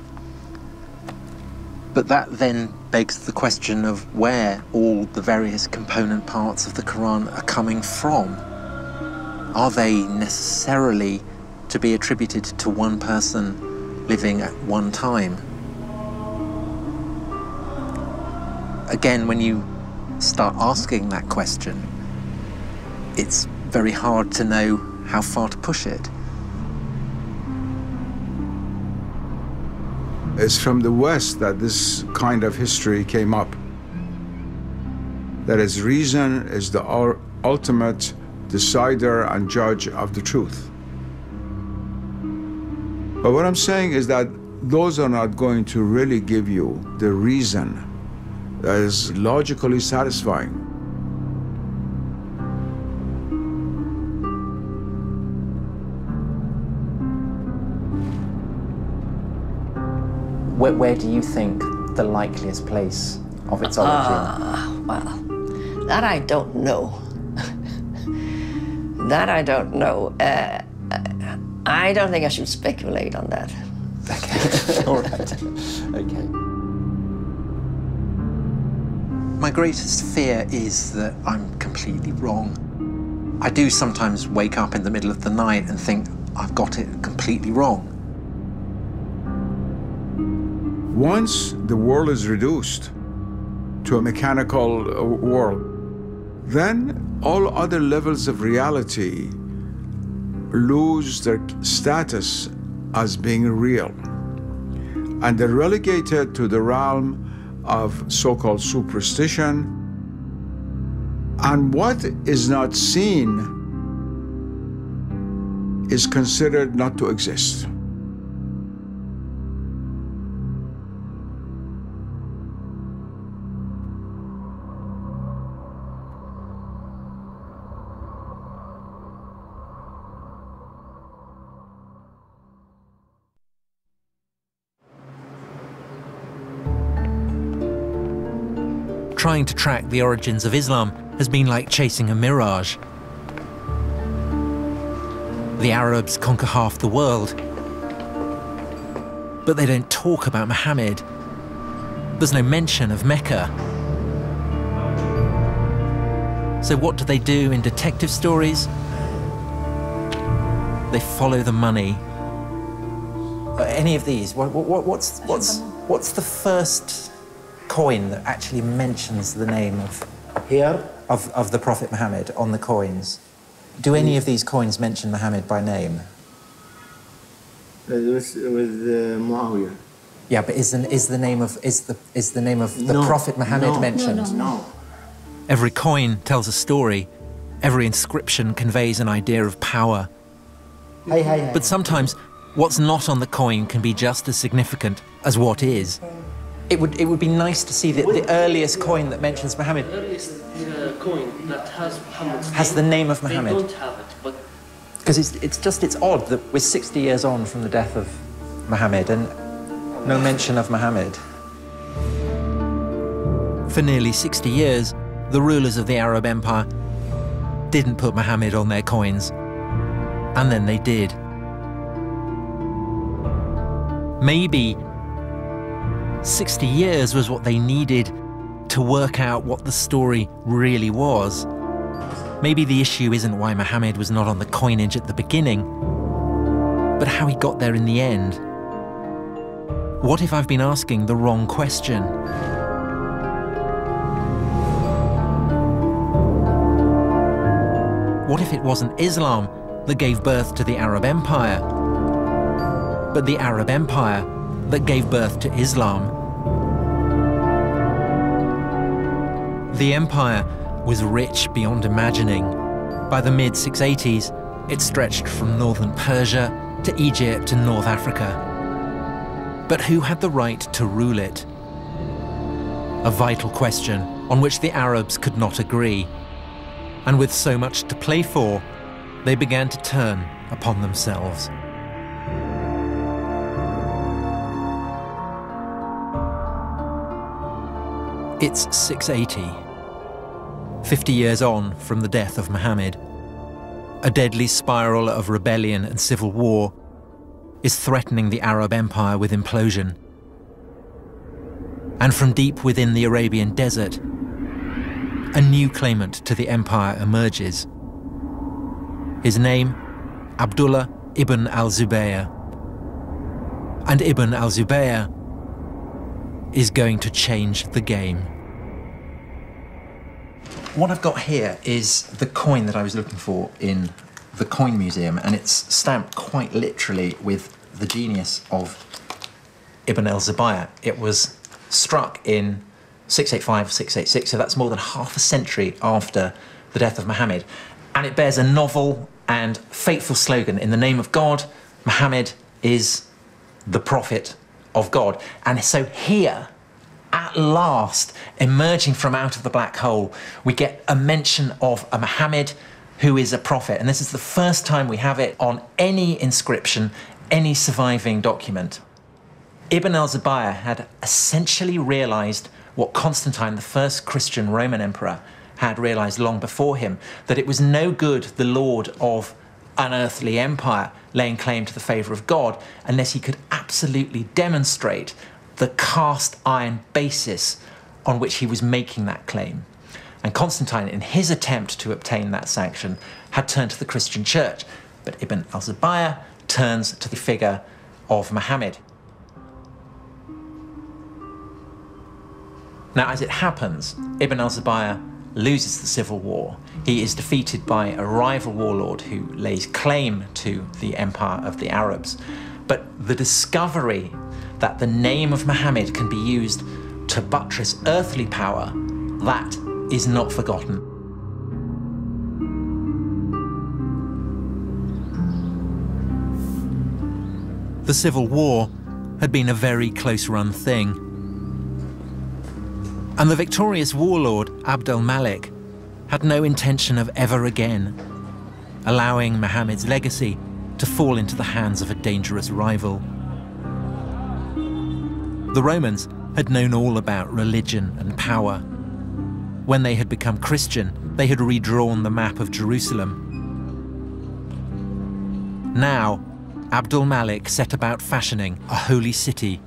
Speaker 7: But that then begs the question of where all the various component parts of the Quran are coming from. Are they necessarily to be attributed to one person living at one time? Again, when you start asking that question, it's very hard to know how far to push it.
Speaker 4: It's from the West that this kind of history came up. That is, reason is the ultimate decider and judge of the truth. But what I'm saying is that those are not going to really give you the reason that is logically satisfying.
Speaker 7: Where do you think the likeliest place of its origin?
Speaker 2: Well, that I don't know. That I don't know. I don't think I should speculate on that.
Speaker 7: Okay, all right, okay. My greatest fear is that I'm completely wrong. I do sometimes wake up in the middle of the night and think I've got it completely wrong.
Speaker 4: Once the world is reduced to a mechanical world, then all other levels of reality lose their status as being real. And they're relegated to the realm of so-called superstition. And what is not seen is considered not to exist.
Speaker 1: Trying to track the origins of Islam has been like chasing a mirage. The Arabs conquer half the world, but they don't talk about Muhammad. There's no mention of Mecca. So what do they do in detective stories? They follow the money.
Speaker 7: Any of these? What's the first coin that actually mentions the name of the Prophet Muhammad on the coins? Do any of these coins mention Muhammad by name?
Speaker 5: with Muawiyah.
Speaker 7: Yeah, but is the name of the Prophet Muhammad mentioned?
Speaker 5: No.
Speaker 1: Every coin tells a story. Every inscription conveys an idea of power. But sometimes what's not on the coin can be just as significant as what is.
Speaker 7: It would be nice to see the earliest coin that mentions Muhammad.
Speaker 12: The earliest coin that has Muhammad's
Speaker 7: has the name of Muhammad.
Speaker 12: They don't have it, but
Speaker 7: because it's odd that we're 60 years on from the death of Muhammad and no mention of Muhammad.
Speaker 1: For nearly 60 years, the rulers of the Arab Empire didn't put Muhammad on their coins, and then they did. Maybe 60 years was what they needed to work out what the story really was. Maybe the issue isn't why Muhammad was not on the coinage at the beginning, but how he got there in the end. What if I've been asking the wrong question? What if it wasn't Islam that gave birth to the Arab Empire, but the Arab Empire that gave birth to Islam? The empire was rich beyond imagining. By the mid-680s, it stretched from northern Persia to Egypt and North Africa. But who had the right to rule it? A vital question on which the Arabs could not agree. And with so much to play for, they began to turn upon themselves. It's 680, 50 years on from the death of Muhammad. A deadly spiral of rebellion and civil war is threatening the Arab Empire with implosion. And from deep within the Arabian desert, a new claimant to the empire emerges. His name, Abdullah ibn al-Zubayr. And Ibn al-Zubayr is going to change the game.
Speaker 7: What I've got here is the coin that I was looking for in the Coin Museum, and it's stamped quite literally with the genius of Ibn al-Zubayr. It was struck in 685, 686, so that's more than half a century after the death of Muhammad. And it bears a novel and fateful slogan, in the name of God, Muhammad is the prophet of God. And so here, at last, emerging from out of the black hole, we get a mention of a Muhammad who is a prophet. And this is the first time we have it on any inscription, any surviving document. Ibn al-Zubayr had essentially realized what Constantine, the first Christian Roman emperor, had realized long before him, that it was no good the lord of an earthly empire laying claim to the favor of God unless he could absolutely demonstrate the cast iron basis on which he was making that claim. And Constantine, in his attempt to obtain that sanction, had turned to the Christian church. But Ibn al-Zubayr turns to the figure of Muhammad. Now, as it happens, Ibn al-Zubayr loses the civil war. He is defeated by a rival warlord who lays claim to the empire of the Arabs. But the discovery that the name of Muhammad can be used to buttress earthly power, that is not forgotten.
Speaker 1: The Civil War had been a very close-run thing. And the victorious warlord, Abd al-Malik, had no intention of ever again allowing Muhammad's legacy to fall into the hands of a dangerous rival. The Romans had known all about religion and power. When they had become Christian, they had redrawn the map of Jerusalem. Now, Abd al-Malik set about fashioning a holy city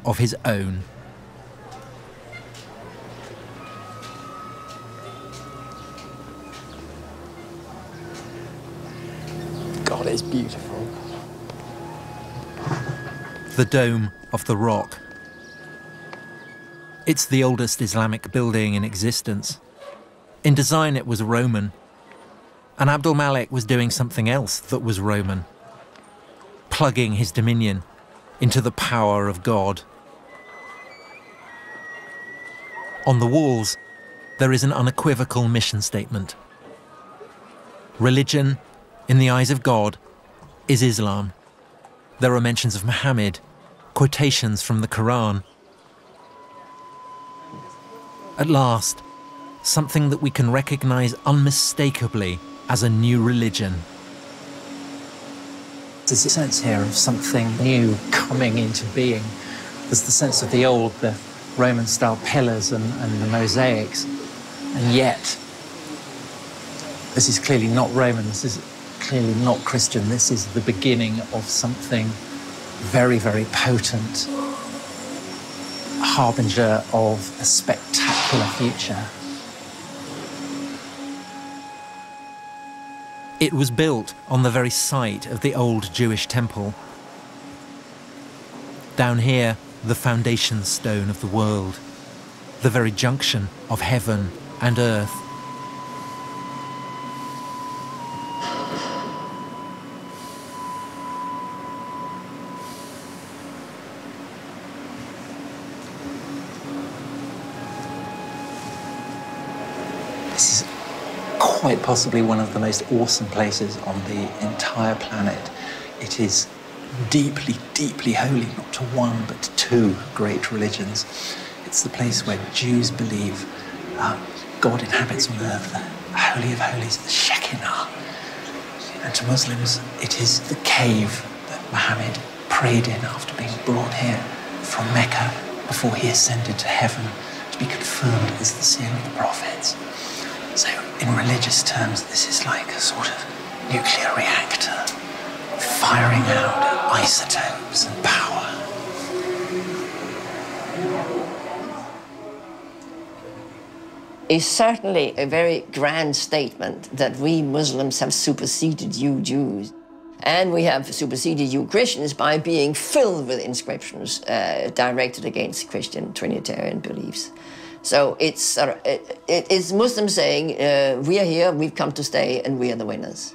Speaker 1: of his own.
Speaker 7: God, it's beautiful.
Speaker 1: The Dome of the Rock. It's the oldest Islamic building in existence. In design, it was Roman. And Abd al-Malik was doing something else that was Roman, plugging his dominion into the power of God. On the walls, there is an unequivocal mission statement. Religion, in the eyes of God, is Islam. There are mentions of Muhammad, quotations from the Quran. At last, something that we can recognize unmistakably as a new religion.
Speaker 7: There's a sense here of something new coming into being. There's the sense of the old, the Roman-style pillars and the mosaics. And yet, this is clearly not Roman, this is clearly not Christian. This is the beginning of something very, very potent, harbinger of a spectacular future.
Speaker 1: It was built on the very site of the old Jewish temple. Down here, the foundation stone of the world, the very junction of heaven and earth.
Speaker 7: This is quite possibly one of the most awesome places on the entire planet. It is deeply, deeply holy, not to one, but to two great religions. It's the place where Jews believe God inhabits on earth, the Holy of Holies, the Shekinah. And to Muslims, it is the cave that Muhammad prayed in after being brought here from Mecca before he ascended to heaven to be confirmed as the seal of the prophets. So, in religious terms, this is like a sort of nuclear reactor, firing out isotopes and power.
Speaker 2: is certainly a very grand statement that we Muslims have superseded you Jews. And we have superseded you Christians by being filled with inscriptions directed against Christian Trinitarian beliefs. So it's Muslims saying, we are here, we've come to stay, and we are the winners.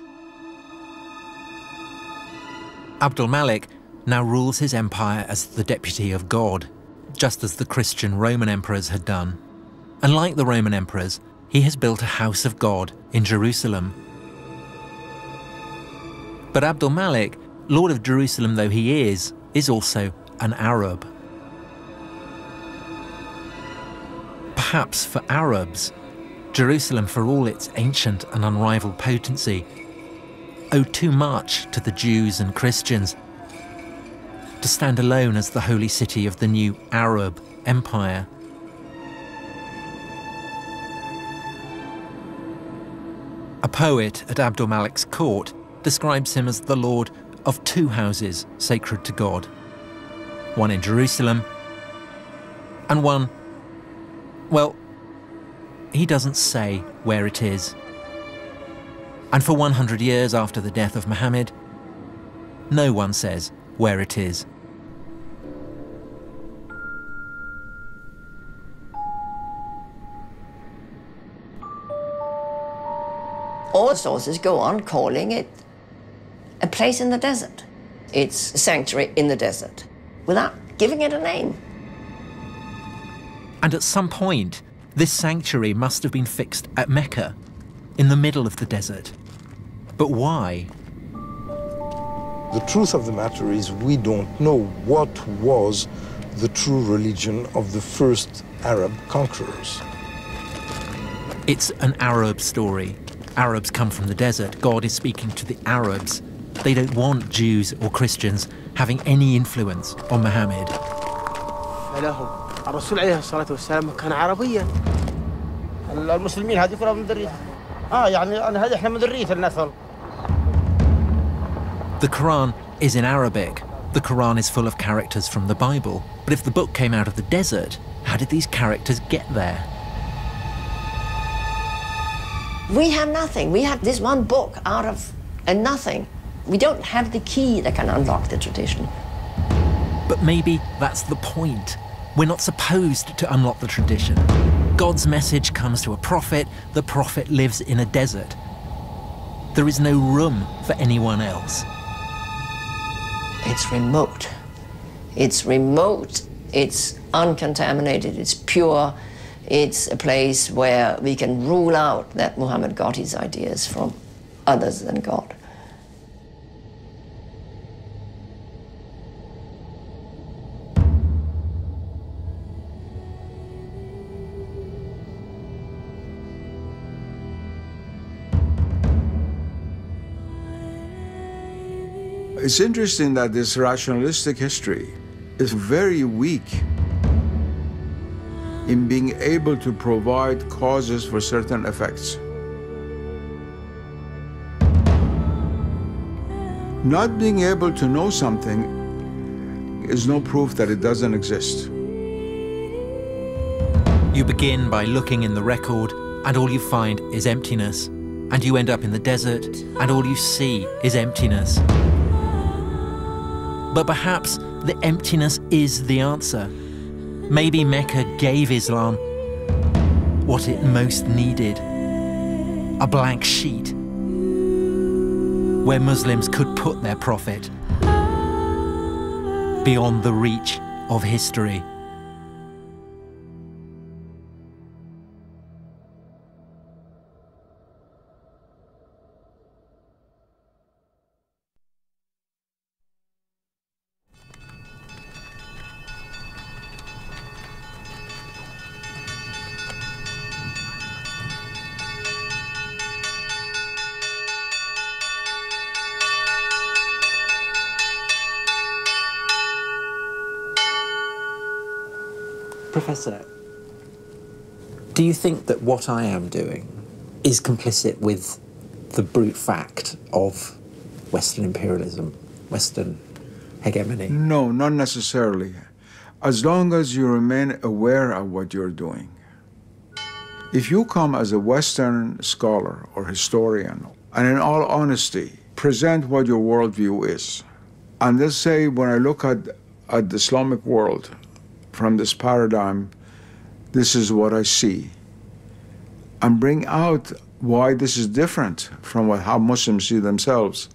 Speaker 1: Abdul Malik now rules his empire as the deputy of God, just as the Christian Roman emperors had done. And like the Roman emperors, he has built a house of God in Jerusalem. But Abdul Malik, Lord of Jerusalem though he is also an Arab. Perhaps for Arabs, Jerusalem, for all its ancient and unrivaled potency, owed too much to the Jews and Christians to stand alone as the holy city of the new Arab empire. A poet at Abdul Malik's court describes him as the lord of two houses sacred to God, one in Jerusalem and one, well, he doesn't say where it is. And for 100 years after the death of Muhammad, no one says where it is.
Speaker 2: All sources go on calling it a place in the desert. It's a sanctuary in the desert, without giving it a name.
Speaker 1: And at some point, this sanctuary must have been fixed at Mecca, in the middle of the desert. But why?
Speaker 3: The truth of the matter is we don't know what was the true religion of the first Arab conquerors.
Speaker 1: It's an Arab story. Arabs come from the desert. God is speaking to the Arabs. They don't want Jews or Christians having any influence on Muhammad.
Speaker 5: الرسول عليه الصلاة والسلام كان عربيا. المسلمين هذه كلها من ذريته. يعني هذه احنا من ذرية النسل.
Speaker 1: The Quran is in Arabic. The Quran is full of characters from the Bible. But if the book came out of the desert, how did these characters get there?
Speaker 2: We have nothing. We have this one book out of a nothing. We don't have the key that can unlock the tradition.
Speaker 1: But maybe that's the point. We're not supposed to unlock the tradition. God's message comes to a prophet. The prophet lives in a desert. There is no room for anyone else.
Speaker 2: It's remote. It's remote. It's uncontaminated. It's pure. It's a place where we can rule out that Muhammad got his ideas from others than God.
Speaker 4: It's interesting that this rationalistic history is very weak in being able to provide causes for certain effects. Not being able to know something is no proof that it doesn't exist.
Speaker 1: You begin by looking in the record, and all you find is emptiness. And you end up in the desert, and all you see is emptiness. But perhaps the emptiness is the answer. Maybe Mecca gave Islam what it most needed, a blank sheet where Muslims could put their prophet beyond the reach of history.
Speaker 7: Professor, do you think that what I am doing is complicit with the brute fact of Western imperialism, Western hegemony?
Speaker 4: No, not necessarily. As long as you remain aware of what you're doing. If you come as a Western scholar or historian, and in all honesty, present what your worldview is, and let's say when I look at the Islamic world from this paradigm, this is what I see, and bring out why this is different from how Muslims see themselves,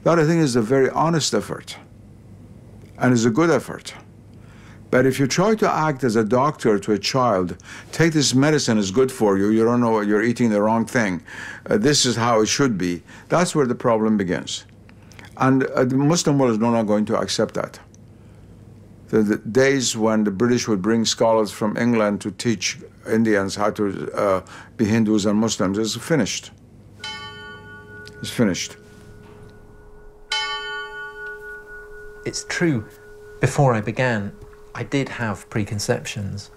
Speaker 4: that I think is a very honest effort, and is a good effort. But if you try to act as a doctor to a child, take this medicine, is good for you, you don't know, you're eating the wrong thing, this is how it should be, that's where the problem begins. And the Muslim world is not going to accept that. The days when the British would bring scholars from England to teach Indians how to be Hindus and Muslims is finished. It's finished.
Speaker 7: It's true, before I began, I did have preconceptions.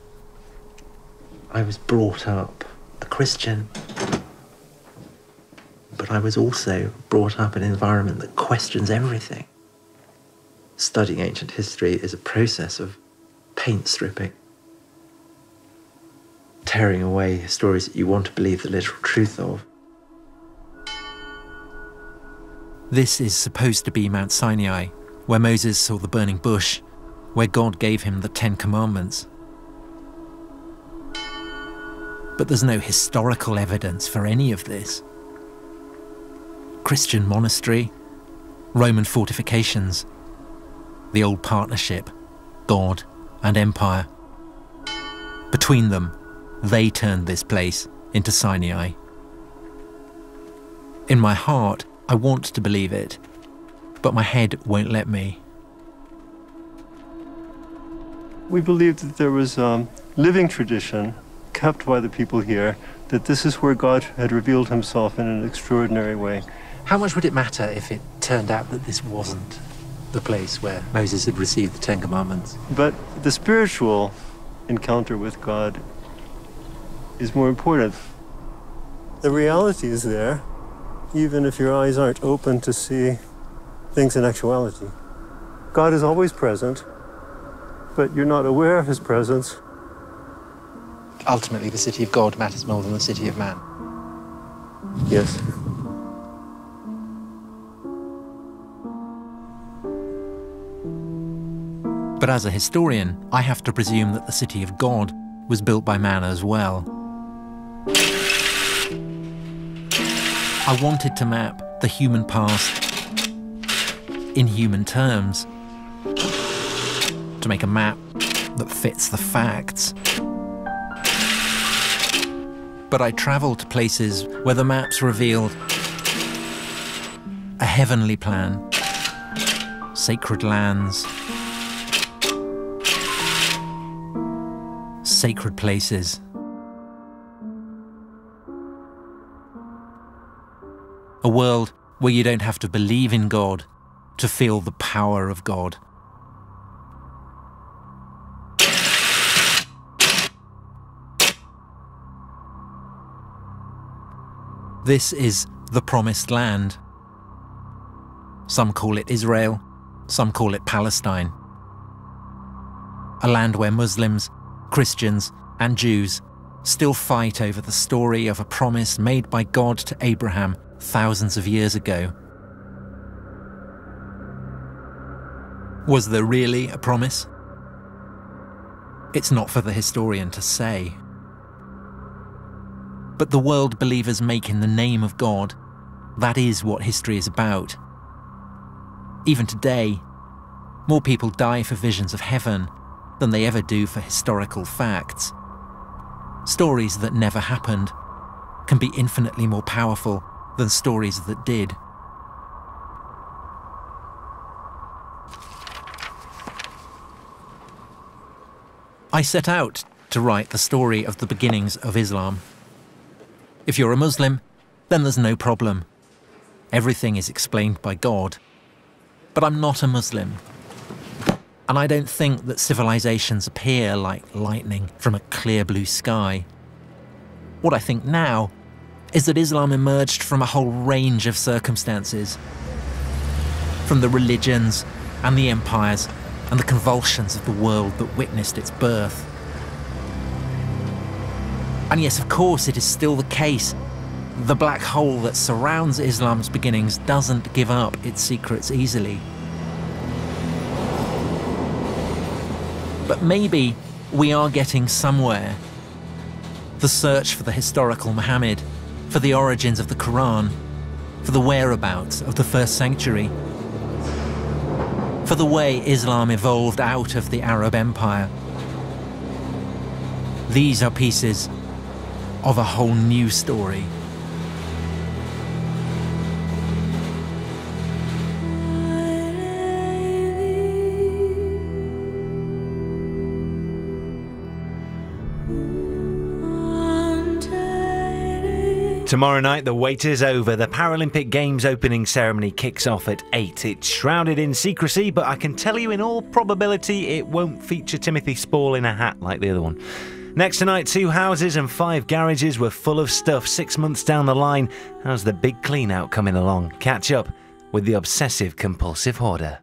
Speaker 9: I was brought up a Christian, but I was also brought up in an environment that questions everything. Studying ancient history is a process of paint stripping, tearing away stories that you want to believe the literal truth of.
Speaker 1: This is supposed to be Mount Sinai, where Moses saw the burning bush, where God gave him the 10 Commandments. But there's no historical evidence for any of this. Christian monastery, Roman fortifications, the old partnership, God and empire. Between them, they turned this place into Sinai. In my heart, I want to believe it, but my head won't let me.
Speaker 13: We believed that there was a living tradition kept by the people here, that this is where God had revealed himself in an extraordinary way.
Speaker 7: How much would it matter if it turned out that this wasn't the place where Moses had received the 10 Commandments?
Speaker 13: But the spiritual encounter with God is more important. The reality is there, even if your eyes aren't open to see things in actuality. God is always present, but you're not aware of his presence.
Speaker 7: Ultimately, the city of God matters more than the city of man.
Speaker 13: Yes.
Speaker 1: But as a historian, I have to presume that the city of God was built by man as well. I wanted to map the human past in human terms, to make a map that fits the facts. But I travelled to places where the maps revealed a heavenly plan, sacred lands, sacred places. A world where you don't have to believe in God to feel the power of God. This is the Promised Land. Some call it Israel, some call it Palestine. A land where Muslims, Christians, and Jews still fight over the story of a promise made by God to Abraham thousands of years ago. Was there really a promise? It's not for the historian to say. But the world believers make in the name of God, that is what history is about. Even today, more people die for visions of heaven than they ever do for historical facts. Stories that never happened can be infinitely more powerful than stories that did. I set out to write the story of the beginnings of Islam. If you're a Muslim, then there's no problem. Everything is explained by God. But I'm not a Muslim. And I don't think that civilizations appear like lightning from a clear blue sky. What I think now is that Islam emerged from a whole range of circumstances. From the religions and the empires and the convulsions of the world that witnessed its birth. And yes, of course, it is still the case. The black hole that surrounds Islam's beginnings doesn't give up its secrets easily. But maybe we are getting somewhere. The search for the historical Muhammad, for the origins of the Quran, for the whereabouts of the first sanctuary, for the way Islam evolved out of the Arab Empire. These are pieces of a whole new story.
Speaker 14: Tomorrow night, the wait is over. The Paralympic Games opening ceremony kicks off at 8. It's shrouded in secrecy, but I can tell you in all probability it won't feature Timothy Spall in a hat like the other one. Next tonight, 2 houses and 5 garages were full of stuff 6 months down the line. How's the big clean out coming along? Catch up with the obsessive compulsive hoarder.